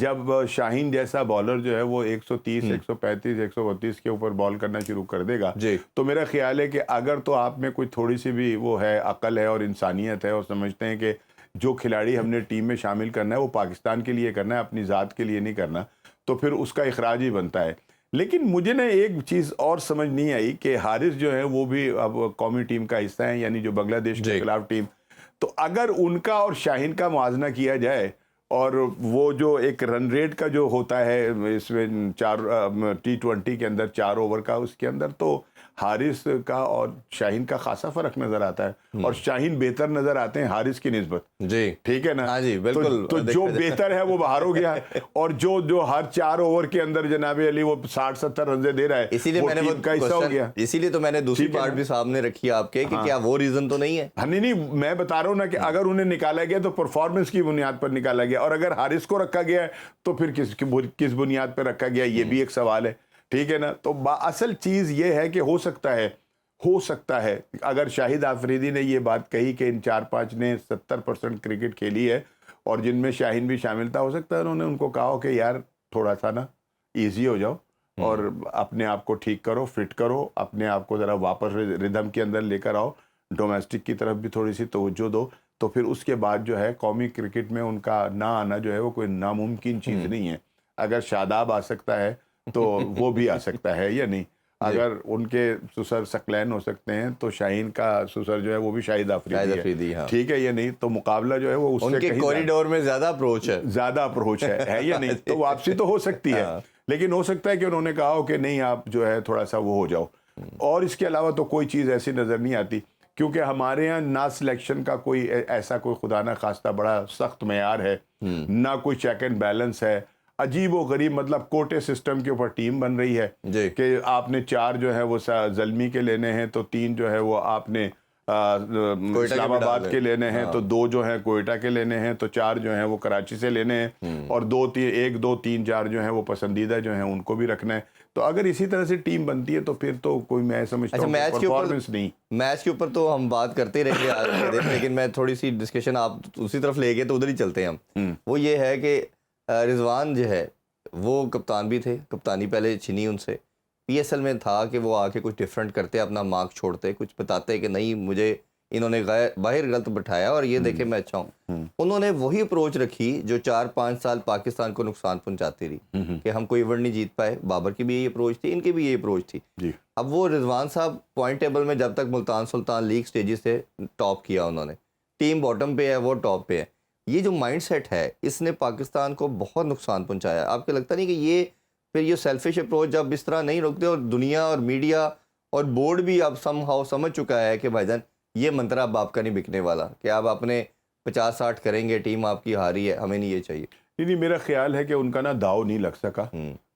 جب شاہین جیسا بالر جو ہے وہ 130 135 132 کے اوپر بال کرنا شروع کر دے گا تو میرا خیال ہے کہ اگر تو آپ میں کوئی تھوڑی سی بھی وہ ہے عقل ہے اور انسانیت ہے اور سمجھتے ہیں کہ جو کھلاڑی ہم نے ٹیم میں شامل کرنا ہے وہ پاکستان کے لیے کرنا ہے, اپنی ذات کے لیے نہیں کرنا, تو پھر اس کا اخراج ہی بنتا ہے. لیکن مجھے نا ایک چیز اور سمجھ نہیں آئی کہ حارث جو ہے وہ بھی اب قومی ٹیم کا حصہ ہیں, یعنی جو بنگلہ دیش کے خلاف ٹیم, تو اگر ان کا اور شاہین کا موازنہ کیا جائے اور وہ جو ایک رن ریٹ کا جو ہوتا ہے اس میں T20 کے اندر 4 اوور کا, اس کے اندر تو حارث کا اور شاہین کا خاصا فرق نظر آتا ہے, اور شاہین بہتر نظر آتے ہیں حارث کی نسبت. جی ٹھیک ہے نا, ہاں جی بالکل. تو جو بہتر ہے وہ باہر ہو گیا, اور جو ہر 4 اوور کے اندر جناب علی وہ 60-70 رنزے دے رہا ہے, اسی لیے میں نے ٹیم کا حصہ ہو گیا. اسی لیے تو میں نے دوسری پارٹ بھی سامنے رکھی آپ کے کہ کیا وہ ریزن تو نہیں ہے. نہیں, میں بتا رہا ہوں نا کہ اگر انہیں نکالا گیا تو پرفارمنس کی بنیاد پر نکالا گیا, اور اگر حارث کو رکھا گیا ہے تو پھر کس بنیاد پر رکھا گیا, یہ بھی ایک سوال ہے. ٹھیک ہے نا, تو اصل چیز یہ ہے کہ ہو سکتا ہے اگر شاہد آفریدی نے یہ بات کہی کہ ان 4-5 نے 70% کرکٹ کھیلی ہے اور جن میں شاہین بھی شامل تھا, ہو سکتا ہے انہوں نے ان کو کہا ہو کہ یار تھوڑا سا نا ایزی ہو جاؤ اور اپنے آپ کو ٹھیک کرو, فٹ کرو, اپنے آپ کو ذرا واپس ردھم کے اندر لے کر آؤ, ڈومیسٹک کی طرف بھی تھوڑی سی توجہ دو, تو پھر اس کے بعد جو ہے قومی کرکٹ میں ان کا نہ آنا جو ہے وہ کوئی ناممکن چیز نہیں ہے. اگر شاداب آ سکتا ہے تو وہ بھی آ سکتا ہے یا نہیں, اگر ان کے سسر ثقلین ہو سکتے ہیں تو شاہین کا سسر جو ہے وہ بھی شاہد آفریدی ہے. ٹھیک ہے یا نہیں, تو مقابلہ جو ہے وہ اس سے کوریڈور میں زیادہ اپروچ ہے یا نہیں, تو واپسی تو ہو سکتی ہے, لیکن ہو سکتا ہے کہ انہوں نے کہا ہو کہ نہیں آپ جو ہے تھوڑا سا وہ ہو جاؤ. اور اس کے علاوہ تو کوئی چیز ایسی نظر نہیں آتی, کیونکہ ہمارے ہاں نہ سلیکشن کا کوئی ایسا کوئی خدا نہ خواستہ بڑا سخت معیار ہے, نہ کوئی چیک اینڈ بیلنس ہے. عجیب و غریب مطلب کوٹے سسٹم کے اوپر ٹیم بن رہی ہے کہ آپ نے 4 جو ہے وہ زلمی کے لینے ہیں, تو 3 جو ہے وہ آپ نے اسلام آباد کے لینے ہیں, تو 2 جو ہیں کوئٹہ کے لینے ہیں, تو 4 جو ہیں وہ کراچی سے لینے ہیں, اور 1 2 3 4 جو ہیں وہ پسندیدہ جو ہیں ان کو بھی رکھنا ہے. تو اگر اسی طرح سے ٹیم بنتی ہے تو پھر تو کوئی میں سمجھتا ہوں پرفارمنس نہیں. میچ کے اوپر تو ہم بات کرتے ہی رہیں گے لیکن میں تھوڑی سی ڈسکشن آپ اسی طرف لے گئے تو ادھر ہی چلتے ہیں ہم. وہ یہ ہے کہ رضوان جو ہے وہ کپتان بھی تھے, کپتانی پہلے چھنی ان سے. PSL میں تھا کہ وہ آ کے کچھ ڈفرینٹ کرتے, اپنا مارک چھوڑتے, کچھ بتاتے کہ نہیں مجھے انہوں نے باہر غلط بٹھایا اور یہ دیکھیں میں اچھا ہوں. انہوں نے وہی اپروچ رکھی جو 4-5 سال پاکستان کو نقصان پہنچاتی رہی کہ ہم کوئی ایونٹ نہیں جیت پائے. بابر کی بھی یہی اپروچ تھی, ان کی بھی یہی اپروچ تھی. اب وہ رضوان صاحب پوائنٹ ٹیبل میں جب تک ملتان سلطان لیگ سٹیجز سے ٹاپ کیا, انہوں نے ٹیم باٹم پہ ہے وہ ٹاپ پہ ہے. یہ جو مائنڈ سیٹ ہے اس نے پاکستان کو بہت نقصان پہنچایا. آپ کو لگتا نہیں کہ یہ پھر یہ سیلفش اپروچ جب اس طرح نہیں روکتے, اور دنیا اور میڈیا اور بورڈ بھی اب سم ہاؤ سمجھ چکا ہے کہ بھائی جان یہ منتر اب آپ کا نہیں بکنے والا, کہ آپ اپنے 50-60 کریں گے, ٹیم آپ کی ہاری ہے, ہمیں نہیں یہ چاہیے. نہیں, میرا خیال ہے کہ ان کا نا داؤ نہیں لگ سکا,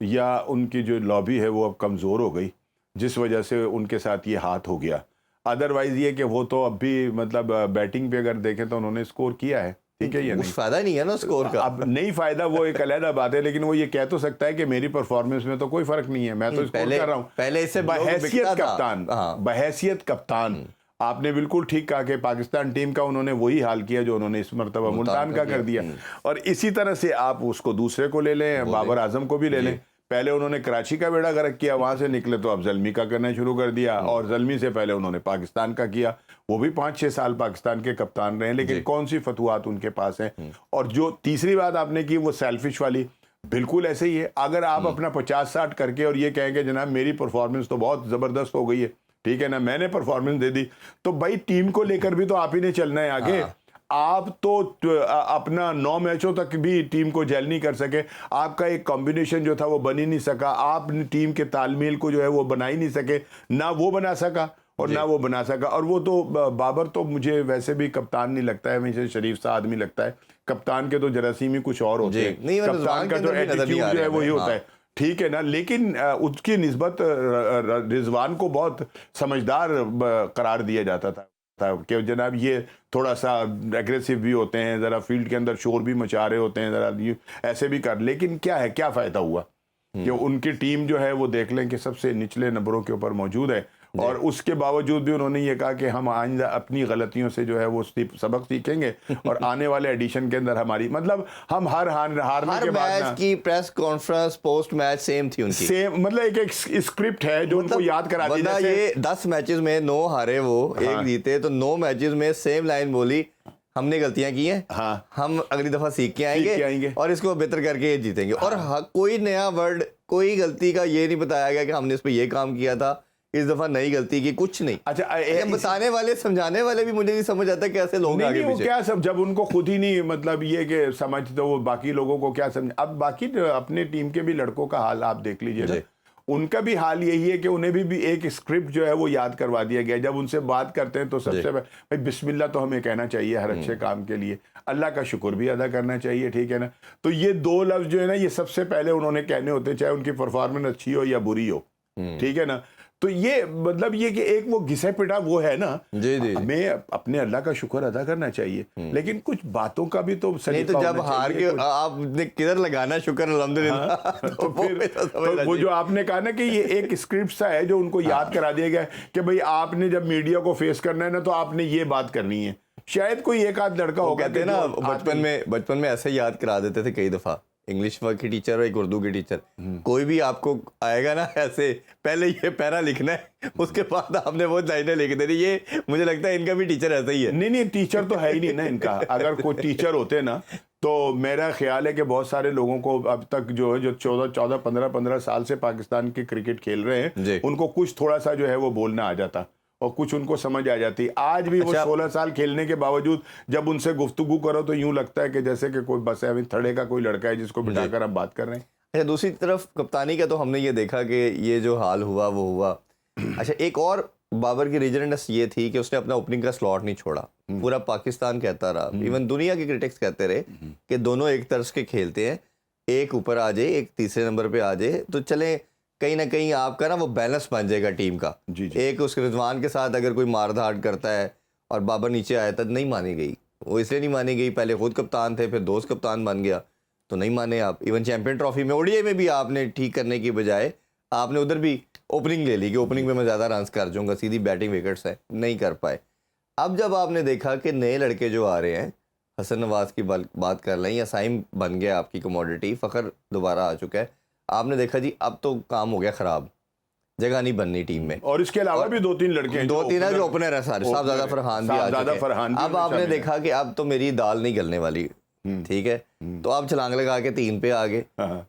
یا ان کی جو لابی ہے وہ اب کمزور ہو گئی, جس وجہ سے ان کے ساتھ یہ ہاتھ ہو گیا. ادروائز یہ کہ وہ تو اب بھی مطلب بیٹنگ پہ اگر دیکھیں تو انہوں نے اسکور کیا ہے. ٹھیک ہے, یہ کچھ فائدہ نہیں ہے نا اسکور کا. اب نہیں فائدہ, وہ ایک علیحدہ بات ہے, لیکن وہ یہ کہہ تو سکتا ہے کہ میری پرفارمنس میں تو کوئی فرق نہیں ہے, میں تو اسکور کر رہا ہوں. پہلے اس سے بحیثیت کپتان آپ نے بالکل ٹھیک کہا کہ پاکستان ٹیم کا انہوں نے وہی حال کیا جو انہوں نے اس مرتبہ ملتان کا کر دیا. اور اسی طرح سے آپ اس کو دوسرے کو لے لیں, بابر اعظم کو بھی لے لیں. پہلے انہوں نے کراچی کا بیڑا غرق کیا, وہاں سے نکلے تو اب زلمی کا کرنا شروع کر دیا, اور زلمی سے پہلے انہوں نے پاکستان کا کیا. وہ بھی 5-6 سال پاکستان کے کپتان رہے, لیکن کون سی فتوحات ان کے پاس ہیں. اور جو تیسری بات آپ نے کی وہ سیلفش والی, بالکل ایسے ہی ہے. اگر آپ اپنا 50-60 کر کے اور یہ کہیں کہ جناب میری پرفارمنس تو بہت زبردست ہو گئی ہے, ٹھیک ہے نا, میں نے پرفارمنس دے دی, تو بھائی ٹیم کو لے کر بھی تو آپ ہی نے چلنا ہے آگے. آپ تو اپنا 9 میچوں تک بھی ٹیم کو جیل نہیں کر سکے, آپ کا ایک کمبینیشن جو تھا وہ بن ہی نہیں سکا, آپ نے ٹیم کے تال میل کو جو ہے وہ بنا ہی نہیں سکے, نہ وہ بنا سکا اور نہ وہ بنا سکا. اور وہ تو بابر تو مجھے ویسے بھی کپتان نہیں لگتا ہے, مجھے شریف سا آدمی لگتا ہے. کپتان کے تو جراثیم ہی کچھ اور ہوتے ہیں, کپتان کا جو ایٹیٹیوڈ جو ہے وہی ہوتا ہے, ٹھیک ہے نا. لیکن اس کی نسبت رضوان کو بہت سمجھدار قرار دیا جاتا تھا کہ جناب یہ تھوڑا سا ایگریسو بھی ہوتے ہیں, ذرا فیلڈ کے اندر شور بھی مچا رہے ہوتے ہیں, ذرا ایسے بھی کر. لیکن کیا ہے, کیا فائدہ ہوا کہ ان کی ٹیم جو ہے وہ دیکھ لیں کہ سب سے نچلے نمبروں کے اوپر موجود ہے, اور اس کے باوجود بھی انہوں نے یہ کہا کہ ہم آئندہ اپنی غلطیوں سے جو ہے وہ سبق سیکھیں گے اور آنے والے ایڈیشن کے اندر ہماری مطلب ہم ہارنے کے بعد میچ کی press conference post match same تھی ان کی, سیم مطلب ایک اسکرپٹ ہے جو ان کو یاد کرا دی. بندہ یہ 10 میچز میں 9 ہارے وہ 1 جیتے, تو 9 میچز میں سیم لائن بولی, ہم نے غلطیاں کی ہیں, ہم اگلی دفعہ سیکھ کے آئیں گے اور اس کو بہتر کر کے جیتیں گے. اور کوئی نیا ورڈ, کوئی غلطی کا یہ نہیں بتایا گیا کہ ہم نے اس پہ یہ کام کیا تھا, اس دفعہ نئی غلطی کی, کچھ نہیں. اچھا بتانے والے سمجھانے والے بھی مجھے نہیں سمجھ آتا کیسے لوگ آگے پیچھے کیا سب, جب ان کو خود ہی نہیں مطلب یہ کہ سمجھتے وہ باقی لوگوں کو کیا سمجھ. اب باقی اپنے ٹیم کے بھی لڑکوں کا حال آپ دیکھ لیجئے, ان کا بھی حال یہی ہے کہ انہیں بھی ایک اسکرپٹ جو ہے وہ یاد کروا دیا گیا. جب ان سے بات کرتے ہیں تو سب سے بھائی بسم اللہ تو ہمیں کہنا چاہیے ہر اچھے کام کے لیے, اللہ کا شکر بھی ادا کرنا چاہیے, ٹھیک ہے نا. تو یہ 2 لفظ جو ہے نا یہ سب سے پہلے انہوں نے کہنے ہوتے, چاہے ان کی پرفارمنس اچھی ہو یا بری ہو, ٹھیک ہے نا. تو یہ مطلب یہ کہ ایک وہ گھسے پٹا وہ ہے نا, ہمیں اپنے اللہ کا شکر ادا کرنا چاہیے, لیکن کچھ باتوں کا بھی تو نہیں. تو جب ہار کے آپ نے کدھر لگانا شکر الحمدللہ, تو پھر وہ جو آپ نے کہا نا کہ یہ ایک اسکرپٹ سا ہے جو ان کو یاد کرا دیا گیا کہ بھئی آپ نے جب میڈیا کو فیس کرنا ہے نا تو آپ نے یہ بات کرنی ہے. شاید کوئی ایک آدھ لڑکا ہوگا کہتے ہیں نا بچپن میں ایسے یاد کرا دیتے تھے کئی دفعہ, انگلش کی ٹیچر اور ایک اردو کی ٹیچر, کوئی بھی آپ کو آئے گا نا ایسے پہلے یہ پیرا لکھنا ہے, اس کے بعد آپ نے وہ لائنیں لکھ دینی. یہ مجھے لگتا ہے ان کا بھی ٹیچر ایسا ہی ہے. نہیں ٹیچر تو ہے ہی نہیں نا ان کا. اگر کوئی ٹیچر ہوتے نا تو میرا خیال ہے کہ بہت سارے لوگوں کو اب تک جو ہے جو 15 سال سے پاکستان کی کرکٹ کھیل رہے ہیں ان کو کچھ تھوڑا سا جو ہے وہ بولنا آ جاتا اور کچھ ان کو سمجھ آ جاتی. آج بھی وہ 16 سال کھیلنے کے باوجود جب ان سے گفتگو کرو تو یوں لگتا ہے کہ جیسے کہ کوئی بس ہے تھڑے کا کوئی لڑکا ہے جس کو بٹھا کر ہم بات کر رہے ہیں. اچھا دوسری طرف کپتانی کا تو ہم نے یہ دیکھا کہ یہ جو حال ہوا وہ ہوا. اچھا ایک اور بابر کی ریجنڈنس یہ تھی کہ اس نے اپنا اوپننگ کا سلاٹ نہیں چھوڑا, پورا پاکستان کہتا رہا, ایون دنیا کے کرٹکس کہتے رہے کہ دونوں ایک طرز کے کھیلتے ہیں, ایک اوپر آ جائے ایک تیسرے نمبر پہ آ جائے تو چلیں کہیں نہ کہیں آپ کا نا وہ بیلنس بن جائے گا ٹیم کا. ایک اس کے رضوان کے ساتھ اگر کوئی مار دھاڑ کرتا ہے اور بابر نیچے آیا تھا نہیں مانی گئی, وہ اس لیے نہیں مانی گئی, پہلے خود کپتان تھے پھر دوست کپتان بن گیا تو نہیں مانے آپ. ایون چیمپئن ٹرافی میں اوڈی اے میں بھی آپ نے ٹھیک کرنے کی بجائے آپ نے ادھر بھی اوپننگ لے لی کہ اوپننگ میں زیادہ رنز کر جاؤں گا, سیدھی بیٹنگ وکٹس ہے, نہیں کر پائے. اب جب آپ نے دیکھا کہ نئے لڑکے جو آ رہے ہیں, حسن نواز کی بات کر لیں یا سائم بن گیا آپ کی کموڈٹی, فخر دوبارہ آ چکا ہے, آپ نے دیکھا جی اب تو کام ہو گیا خراب, جگہ نہیں بننی ٹیم میں. اور اس کے علاوہ بھی 2-3 لڑکے ہیں, 2-3 ہیں جو اوپنر ہیں سارے, صاحبزادہ فرحان بھی آ چکے ہیں. اب آپ نے دیکھا کہ اب تو میری دال نہیں گلنے والی, ٹھیک ہے, تو آپ چھلانگ لگا کے 3 پہ آ گئے.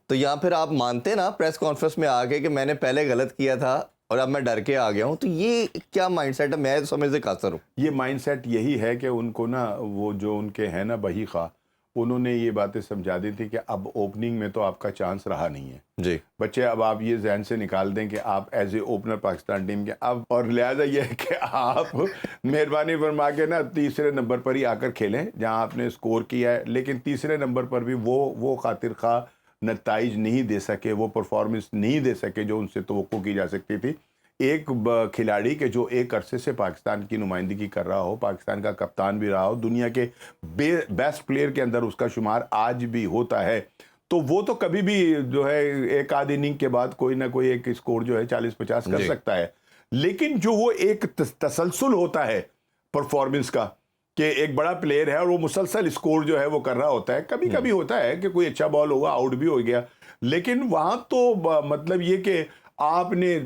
تو یہاں پھر آپ مانتے نا پریس کانفرنس میں آ کے کہ میں نے پہلے غلط کیا تھا اور اب میں ڈر کے آ گیا ہوں, تو یہ کیا مائنڈ سیٹ ہے؟ میں سمجھ سے قاصر ہوں. یہ مائنڈ سیٹ یہی ہے کہ ان کو نا وہ جو ان کے ہیں نا بہی خواہ, انہوں نے یہ باتیں سمجھا دی تھی کہ اب اوپننگ میں تو آپ کا چانس رہا نہیں ہے جی بچے, اب آپ یہ ذہن سے نکال دیں کہ آپ as a opener Pakistan team کے اب, اور لہٰذا یہ ہے کہ آپ مہربانی فرما کے نا تیسرے نمبر پر ہی آ کر کھیلیں جہاں آپ نے اسکور کیا ہے, لیکن تیسرے نمبر پر بھی وہ خاطر خواہ نتائج نہیں دے سکے, وہ پرفارمنس نہیں دے سکے جو ان سے توقع کی جا سکتی تھی. ایک کھلاڑی کے جو ایک عرصے سے پاکستان کی نمائندگی کر رہا ہو, پاکستان کا کپتان بھی رہا ہو, دنیا کے بیسٹ پلیئر کے اندر اس کا شمار آج بھی ہوتا ہے, تو وہ تو کبھی بھی جو ہے ایک آدھ اننگ کے بعد کوئی نہ کوئی ایک اسکور جو ہے 40-50 کر سکتا ہے. لیکن جو وہ ایک تسلسل ہوتا ہے پرفارمنس کا کہ ایک بڑا پلیئر ہے اور وہ مسلسل اسکور جو ہے وہ کر رہا ہوتا ہے, کبھی کبھی ہوتا ہے کہ کوئی اچھا بال ہوگا آؤٹ بھی ہو گیا, لیکن وہاں تو مطلب یہ کہ آپ نے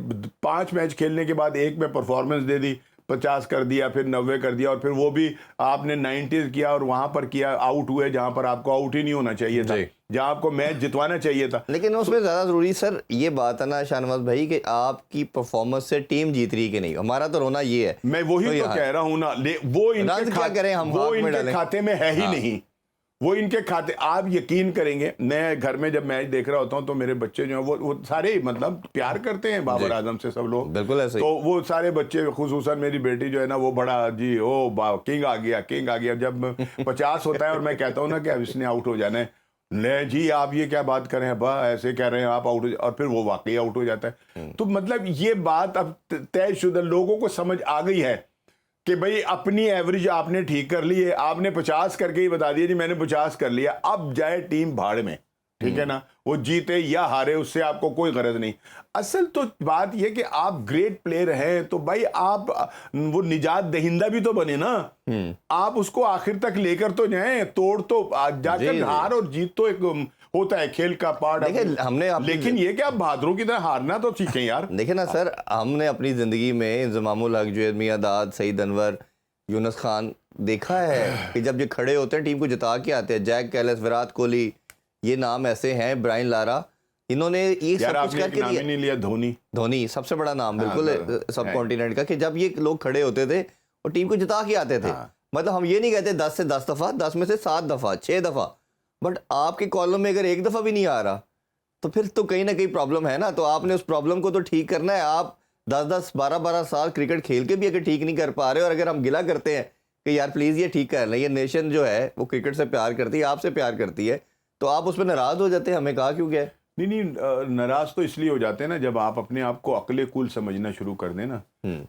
5 میچ کھیلنے کے بعد ایک میں پرفارمنس دے دی, 50 کر دیا, پھر 90 کر دیا, اور پھر وہ بھی آپ نے 90 کیا اور وہاں پر کیا آؤٹ ہوئے جہاں پر آپ کو آؤٹ ہی نہیں ہونا چاہیے تھا, جہاں آپ کو میچ جتوانا چاہیے تھا. لیکن اس میں زیادہ ضروری سر یہ بات ہے نا شاہ نواز بھائی کہ آپ کی پرفارمنس سے ٹیم جیت رہی کہ نہیں. ہمارا تو رونا یہ ہے, میں وہی تو کہہ رہا ہوں نا, وہ ان کے کھاتے میں ہے ہی نہیں, وہ ان کے کھاتے. آپ یقین کریں گے, میں گھر میں جب میچ دیکھ رہا ہوتا ہوں تو میرے بچے جو ہیں وہ سارے مطلب پیار کرتے ہیں بابر اعظم سے, سب لوگ بالکل ایسے, تو وہ سارے بچے خصوصاً میری بیٹی جو ہے نا وہ بڑا جی کنگ آ گیا. جب 50 ہوتا ہے اور میں کہتا ہوں نا کہ اب اس نے آؤٹ ہو جانا ہے, لے جی آپ یہ کیا بات کر رہے ہیں, ایسے کہہ رہے ہیں آپ آؤٹ ہو, اور پھر وہ واقعی آؤٹ ہو جاتا ہے. تو مطلب یہ بات اب طے شدہ لوگوں کو سمجھ آ گئی ہے کہ بھئی اپنی ایوریج آپ نے ٹھیک کر لی ہے, آپ نے 50 کر کے ہی بتا دیا جی میں نے 50 کر لیا, اب جائے ٹیم بھاڑ میں, ٹھیک ہے نا, وہ جیتے یا ہارے اس سے آپ کو کوئی غرض نہیں. اصل تو بات یہ کہ آپ گریٹ پلیئر ہیں تو بھائی آپ وہ نجات دہندہ بھی تو بنے نا, آپ اس کو آخر تک لے کر تو جائیں, توڑ تو جا کر ہار اور جیت تو ایک ہوتا ہے کھیل کا پارٹ. ہم نے لیکن یہ کہ آپ بہادروں کی طرح ہارنا تو سیکھیں یار. دیکھیں نا سر, ہم نے اپنی زندگی میں انضمام الحق, جوید میاں داد, سعید انور, یونس خان دیکھا ہے کہ جب یہ کھڑے ہوتے ہیں ٹیم کو جتا کے آتے ہیں. جیک کیلس, وراٹ کوہلی, یہ نام ایسے ہیں, برائن لارا, انہوں نے یہ سب کچھ کر کے نام ہی نہیں لیا. دھونی سب سے بڑا نام بالکل سب کانٹیننٹ کا, کہ جب یہ لوگ کھڑے ہوتے تھے اور ٹیم کو جتا کے آتے تھے. مطلب ہم یہ نہیں کہتے 10 سے 10 دفعہ, 10 میں سے 7 دفعہ, 6 دفعہ, بٹ آپ کے کالم میں اگر ایک دفعہ بھی نہیں آ رہا تو پھر تو کہیں نہ کہیں پرابلم ہے نا. تو آپ نے اس پرابلم کو تو ٹھیک کرنا ہے. آپ 10 12 سال کرکٹ کھیل کے بھی اگر ٹھیک نہیں کر پا رہے, اور اگر ہم گلا کرتے ہیں کہ یار پلیز یہ ٹھیک کر لیں, یہ نیشن جو ہے وہ کرکٹ سے پیار کرتی ہے, آپ سے پیار کرتی ہے, تو آپ اس پہ ناراض ہو جاتے ہیں. ہمیں کہا کیوں گیا؟ نہیں, ناراض تو اس لیے ہو جاتے ہیں نا جب آپ اپنے آپ کو عقل کل سمجھنا شروع کر دیں نا.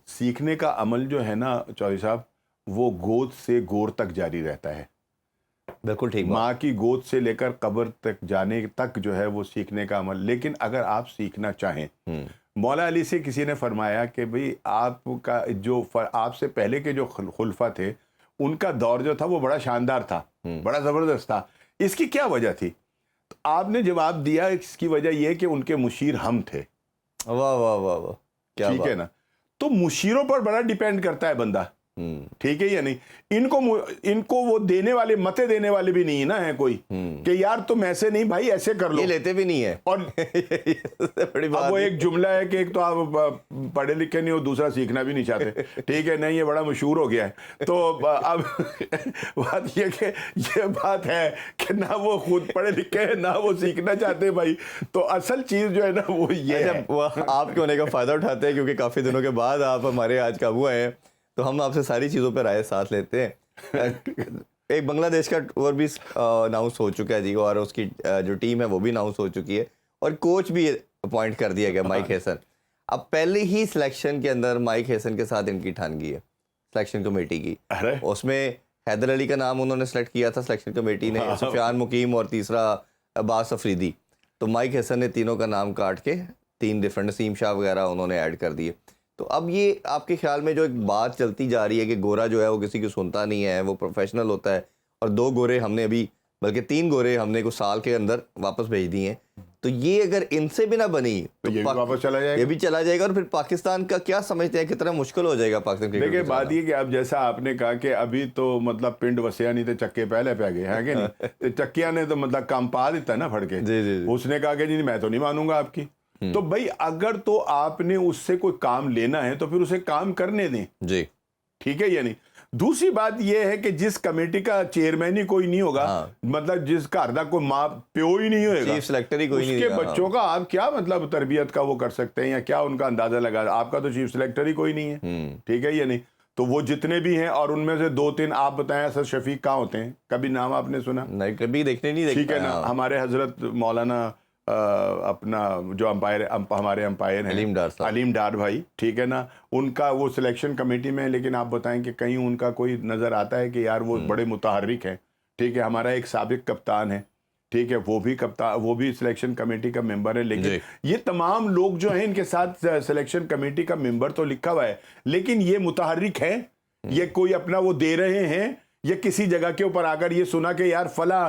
سیکھنے کا عمل جو ہے نا چودھری صاحب, وہ گود سے گور تک جاری رہتا ہے. بالکل ٹھیک, ماں کی گود سے لے کر قبر تک جانے تک جو ہے وہ سیکھنے کا عمل. لیکن اگر آپ سیکھنا چاہیں, مولا علی سے کسی نے فرمایا کہ بھئی آپ کا جو آپ سے پہلے کے جو خلفاء تھے ان کا دور جو تھا وہ بڑا شاندار تھا, بڑا زبردست تھا, اس کی کیا وجہ تھی؟ تو آپ نے جواب دیا اس کی وجہ یہ کہ ان کے مشیر ہم تھے. واہ واہ واہ واہ, کیا ٹھیک ہے نا. تو مشیروں پر بڑا ڈیپینڈ کرتا ہے بندہ, ٹھیک ہے یا نہیں. ان کو وہ دینے والے, متے دینے والے بھی نہیں نا ہے کوئی کہ یار تم ایسے نہیں بھائی ایسے کر لو, یہ لیتے بھی نہیں ہے. اور بڑی بات وہ ایک جملہ ہے کہ ایک تو آپ پڑھے لکھے نہیں ہو, دوسرا سیکھنا بھی نہیں چاہتے, ٹھیک ہے, نہیں یہ بڑا مشہور ہو گیا ہے. تو اب بات یہ کہ یہ بات ہے کہ نہ وہ خود پڑھے لکھے ہیں نہ وہ سیکھنا چاہتے بھائی. تو اصل چیز جو ہے نا وہ یہ ہے. آپ کے ہونے کا فائدہ اٹھاتے ہیں کیونکہ کافی دنوں کے بعد آپ ہمارے آج قابو آئے ہیں, تو ہم آپ سے ساری چیزوں پہ رائے ساتھ لیتے ہیں. ایک بنگلہ دیش کا ٹور بھی اناؤنس ہو چکا ہے جی, اور اس کی جو ٹیم ہے وہ بھی اناؤنس ہو چکی ہے, اور کوچ بھی اپوائنٹ کر دیا گیا, مائک ہیسن. اب پہلے ہی سلیکشن کے اندر مائک ہیسن کے ساتھ ان کی ٹھانگی ہے سلیکشن کمیٹی کی. اس میں حیدر علی کا نام انہوں نے سلیکٹ کیا تھا سلیکشن کمیٹی نے, سفیان مقیم اور تیسرا عباس افریدی. تو مائک ہیسن نے تینوں کا نام کاٹ کے 3 ڈفرنٹ, نسیم شاہ وغیرہ انہوں نے ایڈ کر دیے. تو اب یہ آپ کے خیال میں جو ایک بات چلتی جا رہی ہے کہ گورا جو ہے وہ کسی کی سنتا نہیں ہے, وہ پروفیشنل ہوتا ہے, اور 2 گورے ہم نے ابھی, بلکہ 3 گورے ہم نے کچھ سال کے اندر واپس بھیج دی ہیں, تو یہ اگر ان سے بھی نہ بنی تو یہ واپس چلا جائے گا, یہ بھی چلا جائے گا. اور پھر پاکستان کا کیا سمجھتے ہیں کتنا مشکل ہو جائے گا پاکستان کرکٹ؟ دیکھیں بات یہ کہ اب جیسا آپ نے کہا کہ ابھی تو مطلب پنڈ وسیا نہیں تھے, چکے پہلے پہ گئے ہیں کہ نہیں, چکیا نے تو مطلب کام پا دیتا ہے نا پھڑ کے. اس نے کہا کہ جی میں تو نہیں مانوں گا آپ کی. تو بھائی اگر تو آپ نے اس سے کوئی کام لینا ہے تو پھر اسے کام کرنے دیں جی, ٹھیک ہے یا نہیں. دوسری بات یہ ہے کہ جس کمیٹی کا چیئرمین ہی کوئی نہیں ہوگا, مطلب جس کا ہردہ کوئی ماں پیو ہی نہیں ہوئے گا, چیف سلیکٹر ہی کوئی نہیں, اس کے بچوں کا آپ کیا مطلب تربیت کا وہ کر سکتے ہیں یا کیا ان کا اندازہ لگا. آپ کا تو چیف سلیکٹر ہی کوئی نہیں ہے, ٹھیک ہے یا نہیں. تو وہ جتنے بھی ہیں, اور ان میں سے 2-3 آپ بتائیں اسد شفیق کہاں ہوتے ہیں, کبھی نام آپ نے سنا؟ نہیں, کبھی دیکھنے نہیں دیکھا. ٹھیک ہے نا. ہمارے حضرت مولانا اپنا جو ہمارے امپائر ہیں علیم ڈار بھائی, ٹھیک ہے نا, ان کا وہ سلیکشن کمیٹی میں, لیکن آپ بتائیں کہ کہیں ان کا کوئی نظر آتا ہے کہ یار وہ بڑے متحرک ہیں, ٹھیک ہے. ہمارا ایک سابق کپتان ہے, ٹھیک ہے, وہ بھی سلیکشن کمیٹی کا ممبر ہے, لیکن یہ تمام لوگ جو ہیں ان کے ساتھ سلیکشن کمیٹی کا ممبر تو لکھا ہوا ہے, لیکن یہ متحرک ہیں, یہ کوئی اپنا وہ دے رہے ہیں, یہ کسی جگہ کے اوپر آ کر یہ سنا کہ یار فلاں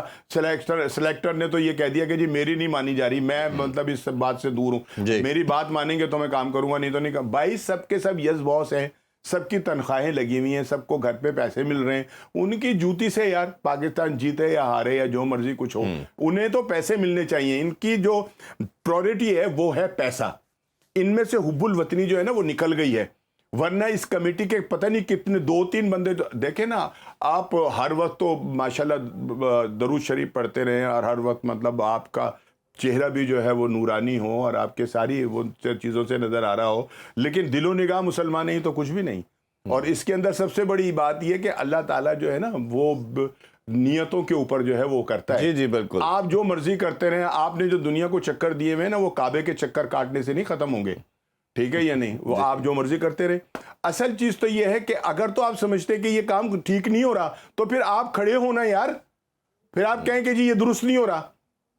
سلیکٹر نے تو یہ کہہ دیا کہ جی میری نہیں مانی جا رہی, میں مطلب اس بات سے دور ہوں, میری بات مانیں گے تو میں کام کروں گا, نہیں تو نہیں. بھائی سب کے سب یس باس ہیں, سب کی تنخواہیں لگی ہوئی ہیں, سب کو گھر پہ پیسے مل رہے ہیں, ان کی جوتی سے یار پاکستان جیتے یا ہارے یا جو مرضی کچھ ہو, انہیں تو پیسے ملنے چاہیے. ان کی جو پرائورٹی ہے وہ ہے پیسہ. ان میں سے حب الوطنی جو ہے نا وہ نکل گئی ہے, ورنہ اس کمیٹی کے پتہ نہیں کتنے 2-3 بندے دیکھیں نا آپ, ہر وقت تو ماشاءاللہ درود شریف پڑھتے رہیں, اور ہر وقت مطلب آپ کا چہرہ بھی جو ہے وہ نورانی ہو, اور آپ کے ساری وہ چیزوں سے نظر آ رہا ہو, لیکن دل و نگاہ مسلمان نہیں تو کچھ بھی نہیں. اور اس کے اندر سب سے بڑی بات یہ کہ اللہ تعالیٰ جو ہے نا وہ نیتوں کے اوپر جو ہے وہ کرتا ہے. جی بالکل, آپ جو مرضی کرتے رہیں, آپ نے جو دنیا کو چکر دیے ہوئے نا وہ کعبے کے چکر کاٹنے سے نہیں ختم ہوں گے, ٹھیک ہے یا نہیں. وہ آپ جو مرضی کرتے رہے. اصل چیز تو یہ ہے کہ اگر تو آپ سمجھتے کہ یہ کام ٹھیک نہیں ہو رہا تو پھر آپ کھڑے ہونا یار, پھر آپ کہیں کہ جی یہ درست نہیں ہو رہا,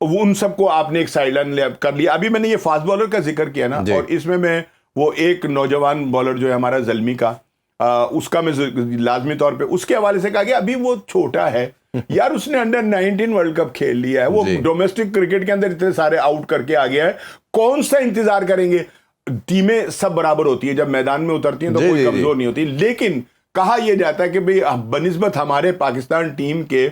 ان سب کو آپ نے ایک سائڈ لائن کر لیا. ابھی میں نے یہ فاسٹ بالر کا ذکر کیا نا, اور اس میں وہ ایک نوجوان بالر جو ہے ہمارا زلمی کا, اس کا میں لازمی طور پہ اس کے حوالے سے کہا گیا ابھی وہ چھوٹا ہے یار, اس نے انڈر 19 ورلڈ کپ کھیل لیا ہے, وہ ڈومیسٹک کرکٹ کے اندر اتنے سارے آؤٹ کر کے آ گیا ہے, کون سا انتظار کریں گے. ٹیمیں سب برابر ہوتی ہیں, جب میدان میں اترتی ہیں تو کوئی کمزور نہیں ہوتی, لیکن کہا یہ جاتا ہے کہ بھئی بنسبت ہمارے پاکستان ٹیم کے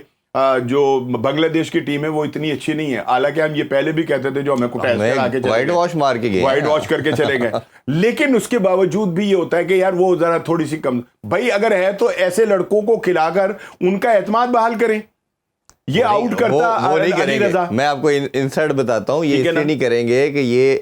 جو بنگلہ دیش کی ٹیم ہے وہ اتنی اچھی نہیں ہے, حالانکہ ہم یہ پہلے بھی کہتے تھے جو ہمیں کٹیس کر آ کے وائٹ واش مار کے گئے, وائٹ واش کر کے چلے گئے, لیکن اس کے باوجود بھی یہ ہوتا ہے کہ یار وہ ذرا تھوڑی سی کم. بھائی اگر ہے تو ایسے لڑکوں کو کھلا کر ان کا اعتماد بحال کریں. یہ آؤٹ کرتا وہ نہیں کریں گے. میں آپ کو انسائٹ بتاتا ہوں, یہ اس لیے نہیں کریں گے کہ یہ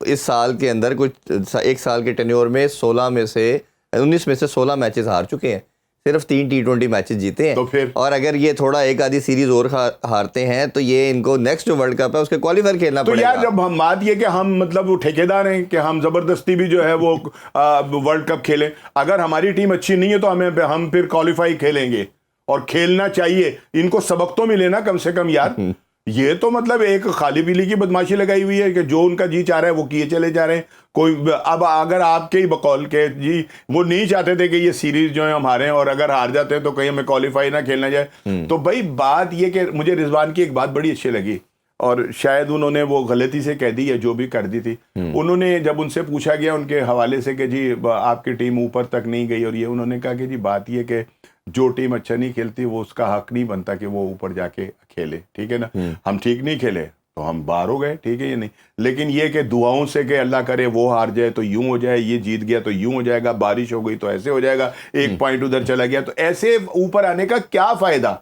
اس سال کے اندر کچھ ایک سال کے ٹینیور میں 19 میں سے 16 میچز ہار چکے ہیں, صرف 3 T20 میچز جیتے ہیں, اور اگر یہ تھوڑا ایک آدھی سیریز اور ہارتے ہیں تو یہ ان کو نیکسٹ جو ورلڈ کپ ہے اس کے کوالیفائر کھیلنا پڑے گا. تو یار جب ہم بات یہ کہ ہم مطلب وہ ٹھیکیدار ہیں کہ ہم زبردستی بھی جو ہے وہ ورلڈ کپ کھیلیں, اگر ہماری ٹیم اچھی نہیں ہے تو ہم پھر کوالیفائی کھیلیں گے, اور کھیلنا چاہیے. ان کو سبق تو ملے نا کم سے کم یار. یہ تو مطلب ایک خالی پیلی کی بدماشی لگائی ہوئی ہے کہ جو ان کا جی چاہ رہا ہے وہ کیے چلے جا رہے ہیں. کوئی اب اگر آپ کے ہی بقول کے جی وہ نہیں چاہتے تھے کہ یہ سیریز جو ہے ہم ہاریں, اور اگر ہار جاتے ہیں تو کہیں ہمیں کوالیفائی نہ کھیلنا جائے, تو بھائی بات یہ کہ مجھے رضوان کی ایک بات بڑی اچھی لگی, اور شاید انہوں نے وہ غلطی سے کہہ دی یا جو بھی کر دی تھی. انہوں نے جب ان سے پوچھا گیا ان کے حوالے سے کہ جی آپ کی ٹیم اوپر تک نہیں گئی, اور یہ انہوں نے کہا کہ جی بات یہ کہ جو ٹیم اچھا نہیں کھیلتی وہ اس کا حق نہیں بنتا کہ وہ اوپر جا کے کھیلے, ٹھیک ہے نا. ہم ٹھیک نہیں کھیلے تو ہم باہر ہو گئے, ٹھیک ہے یہ نہیں, لیکن یہ کہ دعاؤں سے کہ اللہ کرے وہ ہار جائے تو یوں ہو جائے, یہ جیت گیا تو یوں ہو جائے گا, بارش ہو گئی تو ایسے ہو جائے گا, 1 پوائنٹ ادھر چلا گیا, تو ایسے اوپر آنے کا کیا فائدہ.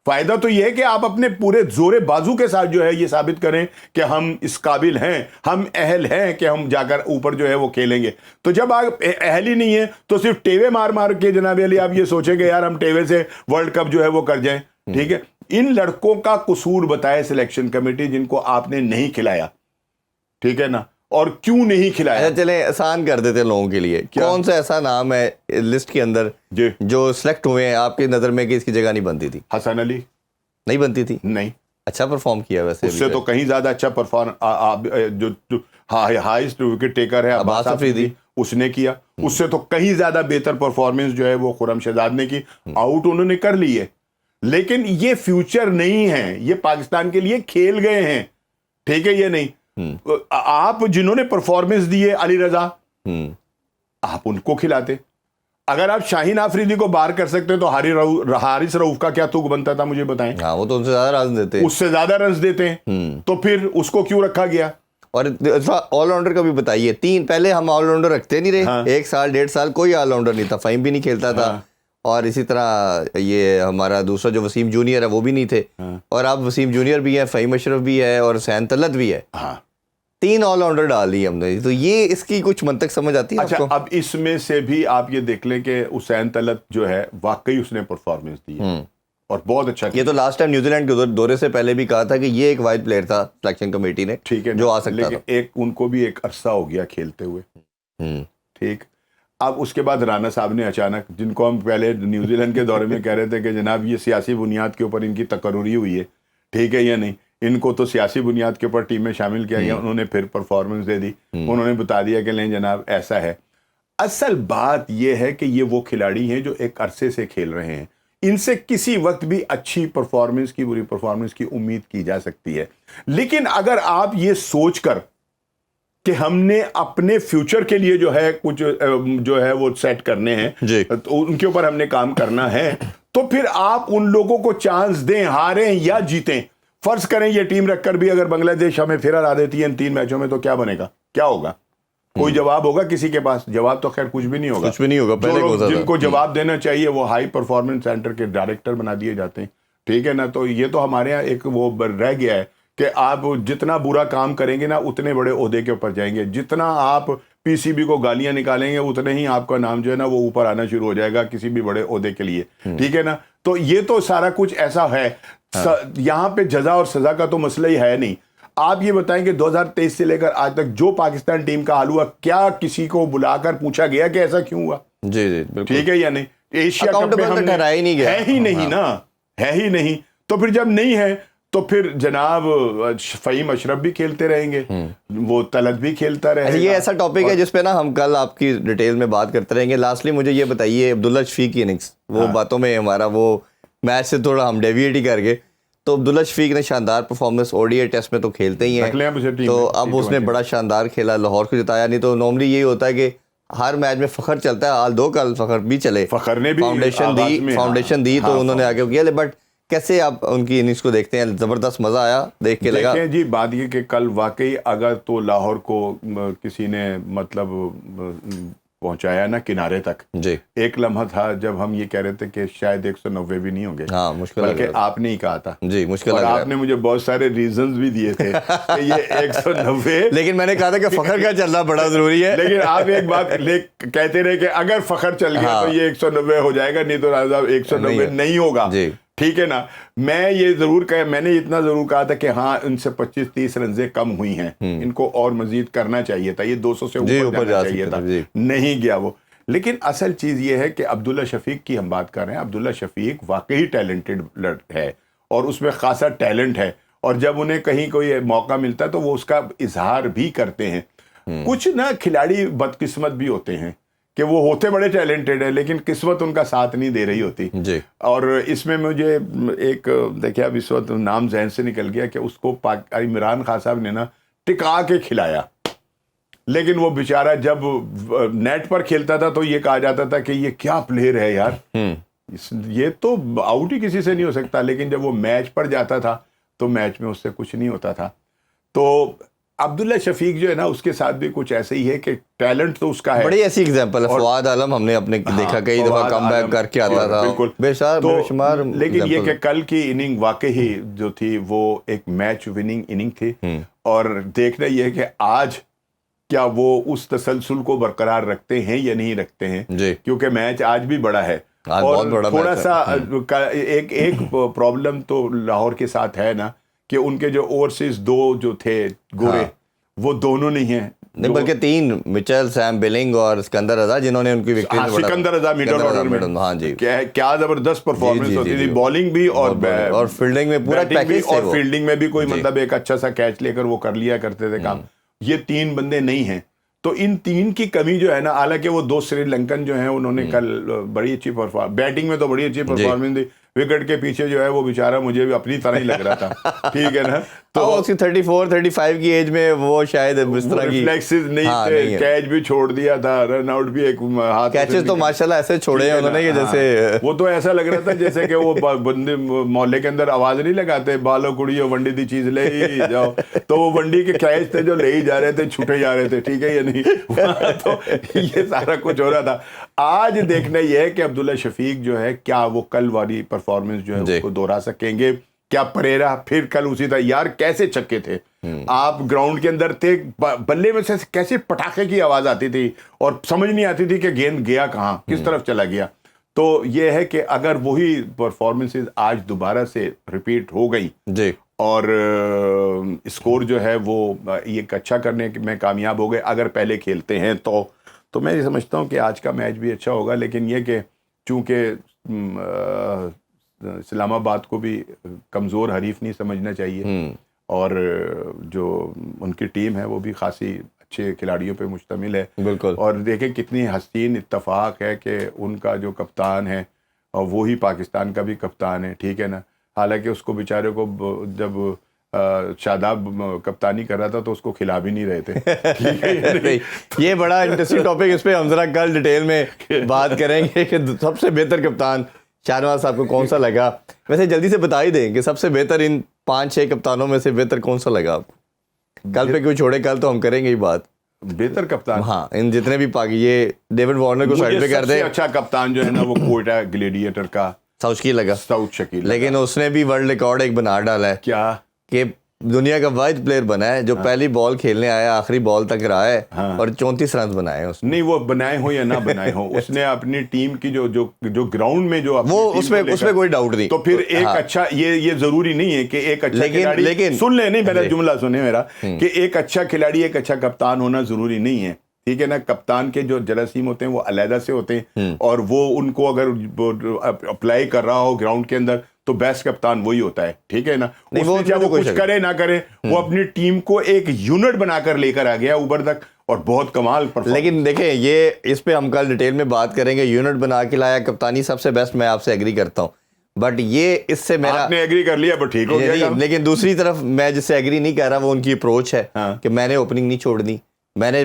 فائدہ تو یہ ہے کہ آپ اپنے پورے زور بازو کے ساتھ جو ہے یہ ثابت کریں کہ ہم اس قابل ہیں, ہم اہل ہیں کہ ہم جا کر اوپر جو ہے وہ کھیلیں گے. تو جب آپ اہل ہی نہیں ہیں تو صرف ٹیوے مار مار کے جناب علی آپ یہ سوچیں کہ یار ہم ٹیوے سے ورلڈ کپ جو ہے وہ کر جائیں, ٹھیک ہے. ان لڑکوں کا قصور بتائے سلیکشن کمیٹی جن کو آپ نے نہیں کھلایا, ٹھیک ہے نا, اور کیوں نہیں کھلایا. چلیں آسان کر دیتے لوگوں کے لیے, کون سا ایسا نام ہے لسٹ کے اندر جو سلیکٹ ہوئے ہیں آپ کی نظر میں کہ اس کی جگہ نہیں بنتی تھی. حسن علی نہیں بنتی تھی, نہیں اچھا پرفارم کیا ویسے, اس سے تو کہیں زیادہ اچھا پرفارم جو ہائیسٹ وکٹ ٹیکر ہے عباس افریدی, اس نے کیا. اس سے تو کہیں زیادہ بہتر پرفارمنس جو ہے وہ خرم شہزاد نے کی. آؤٹ انہوں نے کر لی ہے, لیکن یہ فیوچر نہیں ہے, یہ پاکستان کے لیے کھیل گئے ہیں, ٹھیک ہے یہ نہیں. آپ جنہوں نے پرفارمنس دی ہے علی رضا, آپ ان کو کھلاتے. اگر آپ شاہین آفریدی کو باہر کر سکتے تو حارث رؤف کا کیا تک بنتا تھا مجھے بتائیں. ہاں وہ تو ان سے زیادہ رنز دیتے ہیں, اس سے زیادہ رنز دیتے ہیں, تو پھر اس کو کیوں رکھا گیا. اور آل راؤنڈر کا بھی بتائیے, 3 پہلے ہم آل راؤنڈر رکھتے نہیں رہے, 1 سال 1.5 سال کوئی آل راؤنڈر نہیں تھا, فہیم بھی نہیں کھیلتا تھا, اور اسی طرح یہ ہمارا دوسرا جو وسیم جونیئر ہے وہ بھی نہیں تھے, اور اب وسیم جونیئر بھی ہے, فہیم اشرف بھی ہے, اور حسین طلعت بھی ہے. 3 آل راؤنڈر ڈال دی ہم نے, تو یہ اس کی کچھ منطق سمجھ آتی ہے. اچھا اب اس میں سے بھی آپ یہ دیکھ لیں کہ حسین طلعت جو ہے واقعی اس نے پرفارمنس دی ہے اور بہت اچھا. یہ تو لاسٹ ٹائم نیوزی لینڈ کے دورے سے پہلے بھی کہا تھا کہ یہ ایک واحد پلیئر تھا سلیکشن کمیٹی نے, ٹھیک ہے, جو آ سکتا تھا. ایک ان کو بھی ایک عرصہ ہو گیا کھیلتے ہوئے, ٹھیک. اب اس کے بعد رانا صاحب نے اچانک, جن کو ہم پہلے نیوزی لینڈ کے دورے میں کہہ رہے تھے کہ جناب یہ سیاسی بنیاد کے اوپر ان کی تقرری ہوئی ہے, ٹھیک ہے یا نہیں, ان کو تو سیاسی بنیاد کے اوپر ٹیم میں شامل کیا گیا. انہوں نے پھر پرفارمنس دے دی, انہوں نے بتا دیا کہ لیں جناب ایسا ہے. اصل بات یہ ہے کہ یہ وہ کھلاڑی ہیں جو ایک عرصے سے کھیل رہے ہیں, ان سے کسی وقت بھی اچھی پرفارمنس کی بری پرفارمنس کی امید کی جا سکتی ہے. لیکن اگر آپ یہ سوچ کر کہ ہم نے اپنے فیوچر کے لیے جو ہے کچھ جو ہے وہ سیٹ کرنے ہیں, تو ان کے اوپر ہم نے کام کرنا ہے, تو پھر آپ ان لوگوں کو چانس دیں, ہاریں یا جیتیں. فرض کریں یہ ٹیم رکھ کر بھی اگر بنگلہ دیش ہمیں پھر ہرا دیتی ہے ان 3 میچوں میں, تو کیا بنے گا, کیا ہوگا؟ کوئی جواب ہوگا کسی کے پاس؟ جواب تو خیر کچھ بھی نہیں ہوگا, کچھ بھی نہیں ہوگا. پہلے جن کو جواب دینا چاہیے وہ ہائی پرفارمنس سینٹر کے ڈائریکٹر بنا دیے جاتے ہیں, ٹھیک ہے نا. تو یہ تو ہمارے یہاں ایک وہ رہ گیا ہے کہ آپ جتنا برا کام کریں گے نا اتنے بڑے عہدے کے اوپر جائیں گے, جتنا آپ پی سی بی کو گالیاں نکالیں گے اتنے ہی آپ کا نام جو ہے نا وہ اوپر آنا شروع ہو جائے گا کسی بھی بڑے عہدے کے لیے, ٹھیک ہے نا. تو یہ تو سارا کچھ ایسا ہے, یہاں پہ جزا اور سزا کا تو مسئلہ ہی ہے نہیں. آپ یہ بتائیں کہ 2023 سے لے کر آج تک جو پاکستان ٹیم کا حال ہوا, کیا کسی کو بلا کر پوچھا گیا کہ ایسا کیوں ہوا؟ جی ٹھیک ہے یا نہیں. ایشیا کپ میں ہم ہے ہی نہیں نا, ہے ہی نہیں. تو پھر جب نہیں ہے تو پھر جناب فہیم اشرف بھی کھیلتے رہیں گے, وہ طلعت بھی کھیلتا رہے گا. یہ ایسا ٹاپک ہے جس پہ نا ہم کل آپ کی ڈیٹیل میں بات کرتے رہیں گے. لاسٹلی مجھے یہ بتائیے, عبداللہ شفیق کی اننگس, وہ باتوں میں ہمارا وہ میچ سے تھوڑا ہم ڈیویٹ ہی کر گئے, تو عبداللہ شفیق نے شاندار پرفارمنس ODI ٹیسٹ میں تو کھیلتے ہی ہیں, تو اب اس نے بڑا شاندار کھیلا, لاہور کو جتایا. نہیں تو نارملی یہی ہوتا ہے کہ ہر میچ میں فخر چلتا ہے, آل دو کل فخر بھی چلے, فخر نے بھی فاؤنڈیشن دی تو انہوں نے آگے کیا. بٹ کیسے آپ ان کی اننگس کو دیکھتے ہیں؟ زبردست مزہ آیا دیکھ کے لگا. دیکھیں جی, بات یہ کہ کل واقعی اگر تو لاہور کو کسی نے مطلب پہنچایا نا کنارے تک, جی ایک لمحہ تھا جب ہم یہ کہہ رہے تھے کہ شاید 190 بھی نہیں ہوں گے, ہاں مشکل, بلکہ آپ نے ہی کہا تھا, جی مشکل, اور آپ نے مجھے بہت سارے ریزنز بھی دیے تھے کہ یہ 190, لیکن میں نے کہا تھا کہ فخر کا چلنا بڑا ضروری ہے. لیکن آپ ایک بات کہتے رہے کہ اگر فخر چل گیا تو یہ 190 ہو جائے گا, نہیں تو راز صاحب 190 نہیں ہوگا. ٹھیک ہے نا, میں یہ ضرور کہا, میں نے اتنا ضرور کہا تھا کہ ہاں ان سے 25-30 رنزیں کم ہوئی ہیں, ان کو اور مزید کرنا چاہیے تھا, یہ 200 سے اوپر جانا چاہیے تھا, نہیں گیا وہ. لیکن اصل چیز یہ ہے کہ عبداللہ شفیق کی ہم بات کر رہے ہیں. عبداللہ شفیق واقعی ٹیلنٹڈ ہے اور اس میں خاصا ٹیلنٹ ہے, اور جب انہیں کہیں کوئی موقع ملتا ہے تو وہ اس کا اظہار بھی کرتے ہیں. کچھ نا کھلاڑی بدقسمت بھی ہوتے ہیں کہ وہ ہوتے بڑے ٹیلنٹڈ ہیں لیکن قسمت ان کا ساتھ نہیں دے رہی ہوتی. اور اس میں مجھے ایک دیکھیں اب اس وقت نام ذہن سے نکل گیا کہ اس کو عمران خان صاحب نے نا ٹکا کے کھلایا, لیکن وہ بیچارہ جب نیٹ پر کھیلتا تھا تو یہ کہا جاتا تھا کہ یہ کیا پلیئر ہے یار, یہ تو آؤٹ ہی کسی سے نہیں ہو سکتا. لیکن جب وہ میچ پر جاتا تھا تو میچ میں اس سے کچھ نہیں ہوتا تھا. تو عبداللہ شفیق جو ہے نا اس کے ساتھ بھی کچھ ایسے ہی ہے کہ ٹیلنٹ تو اس کا ہے. بڑی ایسی ایگزامپل ہے فواد عالم, ہم نے اپنے دیکھا کئی دفعہ کم بیک کر کے آتا تھا, بالکل بے شمار. لیکن یہ کہ کل کی اننگ واقعی جو تھی وہ ایک میچ وننگ اننگ تھی, اور دیکھنا یہ ہے کہ آج کیا وہ اس تسلسل کو برقرار رکھتے ہیں یا نہیں رکھتے ہیں, کیونکہ میچ آج بھی بڑا ہے. اور تھوڑا سا ایک پرابلم تو لاہور کے ساتھ ہے نا کہ ان کے جو اوورسیز دو جو تھے گورے, وہ دونوں نہیں ہیں, نہیں بلکہ 3, مچل, سیم بلنگ اور سکندر رضا, جنہوں نے ان کی وکٹری سکندر رضا میڈل آرڈر میں, ہاں جی, کیا زبردست پرفارمنس ہوتی تھی, بالنگ بھی اور فیلڈنگ میں پورا پیکیج, اور فیلڈنگ میں بھی کوئی مطلب ایک اچھا سا کیچ لے کر وہ کر لیا کرتے تھے کام. یہ 3 بندے نہیں ہیں, تو ان 3 کی کمی جو ہے نا, حالانکہ وہ 2 سری لنکن جو ہیں انہوں نے کل بڑی اچھی بیٹنگ میں تو بڑی اچھی پرفارمنس دی, وکٹ کے پیچھے جو ہے وہ بیچارہ مجھے بھی اپنی طرح ہی لگ رہا تھا, ٹھیک ہے نا, تو اس کی 34-35 کی ایج میں وہ شاید اس طرح کی ریفلیکسز نہیں تھے, کیچ بھی چھوڑ دیا تھا, رن آؤٹ بھی ایک ہاتھ, کیچز تو ماشاءاللہ ایسے چھوڑے ہیں انہوں نے کہ جیسے وہ تو ایسا لگ رہا تھا جیسے کہ وہ بندے محلے کے اندر آواز نہیں لگاتے, بالو کڑیو ونڈی دی چیز لے ہی جاؤ, تو وہ ونڈی کے کیچ تھے جو لے ہی جا رہے تھے, چھوٹے جا رہے تھے, ٹھیک ہے یا نہیں, تو یہ سارا کچھ ہو رہا تھا. آج دیکھنا یہ ہے کہ عبداللہ شفیق جو ہے کیا وہ کل والی پرفارمنس جو ہے اس کو دوہرا سکیں گے, کیا پریرا پھر کل اسی طرح, یار کیسے چھکے تھے, آپ گراؤنڈ کے اندر تھے, بلے میں سے کیسے پٹاخے کی آواز آتی تھی اور سمجھ نہیں آتی تھی کہ گیند گیا کہاں, کس طرف چلا گیا. تو یہ ہے کہ اگر وہی پرفارمنسز آج دوبارہ سے ریپیٹ ہو گئی جی, اور اسکور جو ہے وہ ایک اچھا کرنے میں کامیاب ہو گئے اگر پہلے کھیلتے ہیں, تو میں یہ سمجھتا ہوں کہ آج کا میچ بھی اچھا ہوگا. لیکن یہ کہ چونکہ اسلام آباد کو بھی کمزور حریف نہیں سمجھنا چاہیے, اور جو ان کی ٹیم ہے وہ بھی خاصی اچھے کھلاڑیوں پہ مشتمل ہے, بالکل. اور دیکھیں کتنی حسین اتفاق ہے کہ ان کا جو کپتان ہے اور وہی پاکستان کا بھی کپتان ہے, ٹھیک ہے نا, حالانکہ اس کو بیچارے کو جب شاداب کپتانی کر رہا تھا تو اس کو کھلا بھی نہیں رہے تھے. یہ بڑا انٹرسٹنگ ٹاپک, اس پہ ہم ذرا کل ڈیٹیل میں بات کریں گے کہ سب سے بہتر کپتان شاہنواز صاحب کو کون سا لگا. ویسے جلدی سے بتا ہی دیں کہ سب سے بہتر ان 5-6 کپتانوں میں سے بہتر کون سا لگا آپ کو؟ کل پہ کیوں چھوڑے, کل تو ہم کریں گے ہی بات. بہتر کپتان, ہاں, ان جتنے بھی یہ ڈیوڈ وارنر کو سائڈ پہ کر دیں. اچھا کپتان جو ہے نا وہ کوئٹہ گلیڈیٹر کا ساؤتھ لگا, ساؤتھ شکیل, لیکن اس نے بھی ورلڈ ریکارڈ ایک بنا ڈالا ہے. کیا کہ دنیا کا واحد پلیئر بنا ہے جو پہلی بال کھیلنے آیا آخری بال تک رہا ہے اور 34 رنز بنائے اس نے. نہیں وہ بنائے ہو یا نہ بنائے ہو, اس نے اپنی ٹیم کی جو گراؤنڈ میں جو وہ اس میں کوئی ڈاؤٹ نہیں. تو پھر ایک اچھا یہ ضروری نہیں ہے کہ ایک اچھا کھلاڑی, سن لیں, نہیں میرا جملہ سنیں میرا, کہ ایک اچھا کھلاڑی ایک اچھا کپتان ہونا ضروری نہیں ہے, ٹھیک ہے نا. کپتان کے جو جراثیم ہوتے ہیں وہ علیحدہ سے ہوتے ہیں, اور وہ ان کو اگر اپلائی کر رہا ہو گراؤنڈ کے اندر تو بیسٹ کپتان وہی ہوتا ہے, ٹھیک ہے نا. نہیں, اس میں چاہے وہ کچھ کرے نہ کرے, وہ اپنی ٹیم کو ایک یونٹ بنا کر لے کر آ گیا اوپر تک, اور بہت کمال پرفارمنس. لیکن دیکھیں یہ اس پہ ہم کل ڈیٹیل میں بات کریں گے, یونٹ بنا کے لایا, کپتانی سب سے بیسٹ, میں آپ سے ایگری کرتا ہوں, بٹ یہ اس سے میرا آپ نے ایگری کر لیا بٹ ٹھیک ہو گیا. لیکن دوسری طرف میں جس سے ایگری نہیں کہہ رہا وہ ان کی اپروچ ہے کہ میں نے اوپننگ نہیں چھوڑنی, میں نے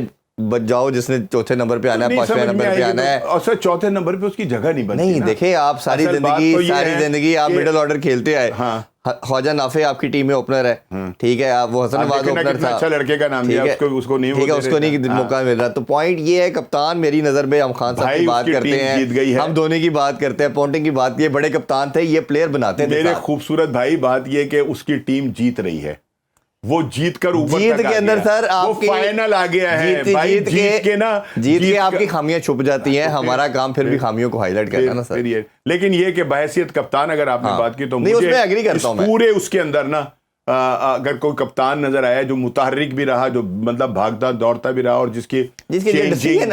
جاؤ جس نے چوتھے نمبر پہ آنا ہے, پانچویں نمبر پہ آنا ہے, اور سر چوتھے نمبر پہ اس کی جگہ نہیں بنتی. نہیں دیکھیں آپ ساری زندگی آپ مڈل آرڈر کھیلتے آئے. خواجہ نافع آپ کی ٹیم میں اوپنر ہے, ٹھیک ہے, آپ وہ حسن نواز اوپنر تھا, اچھا لڑکے کا نام دیا, اس کو نہیں موقع مل رہا. تو پوائنٹ یہ ہے کپتان میری نظر میں, ہم خان صاحب کی بات کرتے ہیں, ہم دھونی کی بات کرتے ہیں, پونٹنگ کی بات, یہ بڑے کپتان تھے, یہ پلیئر بناتے تھے. میرے خوبصورت بھائی بات یہ کہ اس کی ٹیم جیت رہی ہے, وہ جیت کر اوپر جیت کے اندر سر آپ فائنل آ گیا ہے, جیت کے آپ کی خامیاں چھپ جاتی ہیں, ہمارا کام پھر بھی خامیوں کو ہائی لائٹ کرنا نا سر. لیکن یہ کہ بحیثیت کپتان اگر آپ نے بات کی تو مجھے پورے اس کے اندر نا اگر کوئی کپتان نظر آیا جو متحرک بھی رہا, جو مطلب بھاگتا دوڑتا بھی رہا, اور جس کے ڈیسیژن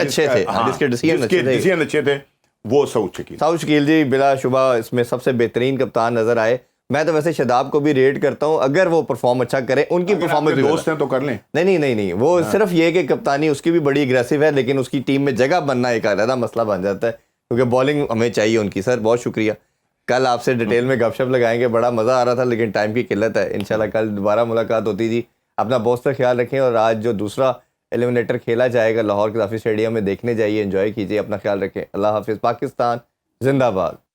اچھے تھے, وہ سعود شکیل جی بلا شبہ اس میں سب سے بہترین کپتان نظر آئے. میں تو ویسے شاداب کو بھی ریٹ کرتا ہوں, اگر وہ پرفارم اچھا کرے, ان کی پرفارمنس دوست ہیں تو کر لیں. نہیں, وہ صرف یہ کہ کپتانی اس کی بھی بڑی اگریسو ہے, لیکن اس کی ٹیم میں جگہ بننا ایک علیحدہ مسئلہ بن جاتا ہے, کیونکہ بالنگ ہمیں چاہیے ان کی. سر بہت شکریہ, کل آپ سے ڈیٹیل میں گپ شپ لگائیں گے, بڑا مزہ آ رہا تھا, لیکن ٹائم کی قلت ہے. انشاءاللہ کل دوبارہ ملاقات ہوتی جی. اپنا بہت سا خیال رکھیں, اور آج جو دوسرا ایلیمنیٹر کھیلا جائے گا لاہور قذافی اسٹیڈیم میں, دیکھنے جائیے, انجوائے کیجیے, اپنا خیال رکھیں. اللہ حافظ. پاکستان زندہ باد.